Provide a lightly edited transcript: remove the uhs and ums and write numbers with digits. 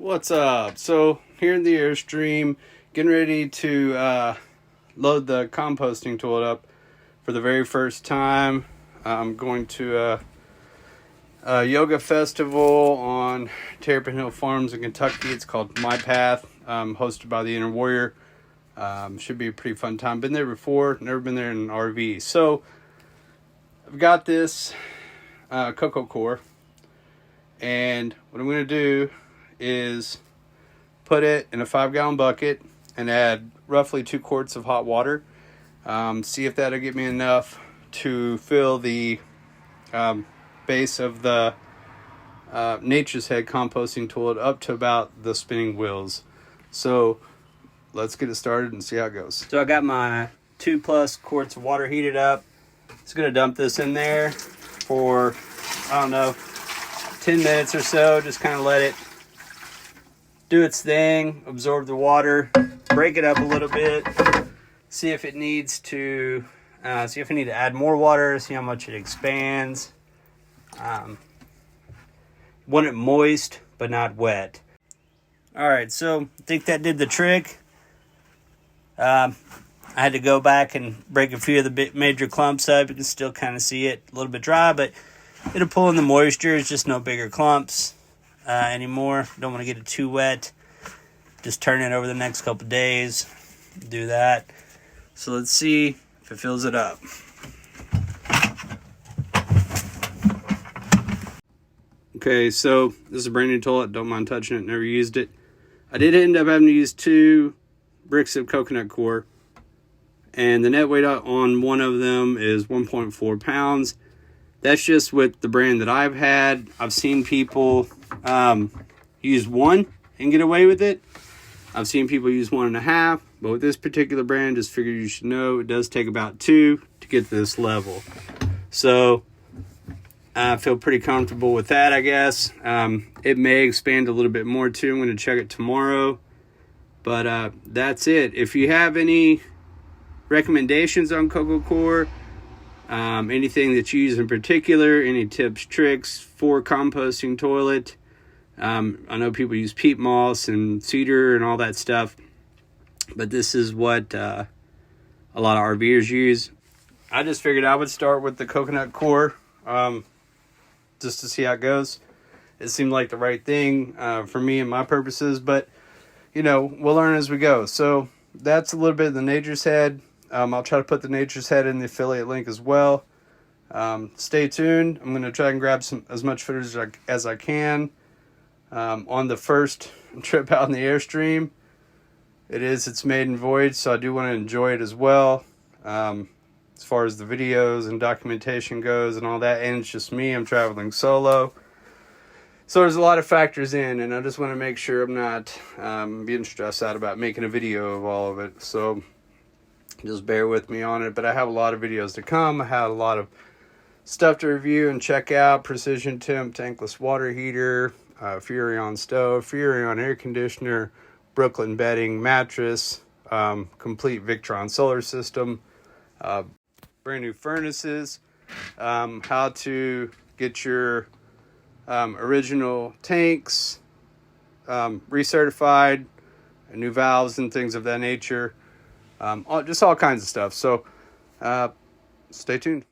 What's up? So here in the Airstream, getting ready to load the composting tool up for the very first time. I'm going to a yoga festival on Terrapin Hill Farms in Kentucky. It's called My Path, hosted by the Inner Warrior. Should be a pretty fun time. Been there before, never been there in an RV. So I've got this Coco Coir, and what I'm going to do is put it in a 5-gallon bucket and add roughly 2 quarts of hot water. See if that'll get me enough to fill the base of the Nature's Head composting tool up to about the spinning wheels. So let's get it started and see how it goes. So I got my 2+ quarts of water heated up. Just going to dump this in there for, 10 minutes or so. Just kind of let it do its thing, absorb the water, break it up a little bit, see if it needs to, see if I need to add more water, see how much it expands. Want it moist, but not wet. All right, so I think that did the trick. I had to go back and break a few of the major clumps up. You can still kind of see it a little bit dry, but it'll pull in the moisture. It's just no bigger clumps anymore. Don't want to get it too wet. Just turn it over the next couple days. Do that. So let's see if it fills it up. Okay, so this is a brand new toilet. Don't mind touching it. Never used it. I did end up having to use 2 bricks of coconut coir, and the net weight on one of them is 1.4 pounds. That's just with the brand that I've had. I've seen people use 1 and get away with it. I've seen people use 1.5, but with this particular brand, just figured you should know it does take about 2 to get to this level. So I feel pretty comfortable with that, I guess. It may expand a little bit more too. I'm going to check it tomorrow. But that's it. If you have any recommendations on Coco Coir, anything that you use in particular, any tips, tricks for composting toilet. I know people use peat moss and cedar and all that stuff, but this is what a lot of RVers use. I just figured I would start with the coconut coir just to see how it goes. It seemed like the right thing for me and my purposes, but we'll learn as we go. So that's a little bit of the Nature's Head. I'll try to put the Nature's Head in the affiliate link as well. Stay tuned. I'm going to try and grab as much footage as I can on the first trip out in the Airstream. It's maiden voyage, so I do want to enjoy it as well. As far as the videos and documentation goes and all that, and it's just me. I'm traveling solo. So there's a lot of factors in, and I just want to make sure I'm not being stressed out about making a video of all of it. So just bear with me on it. But I have a lot of videos to come. I have a lot of stuff to review and check out. Precision Temp tankless water heater, Furrion stove, Furrion air conditioner, Brooklyn bedding, mattress, complete Victron solar system, brand new furnaces, how to get your original tanks recertified, new valves and things of that nature, just all kinds of stuff. So stay tuned.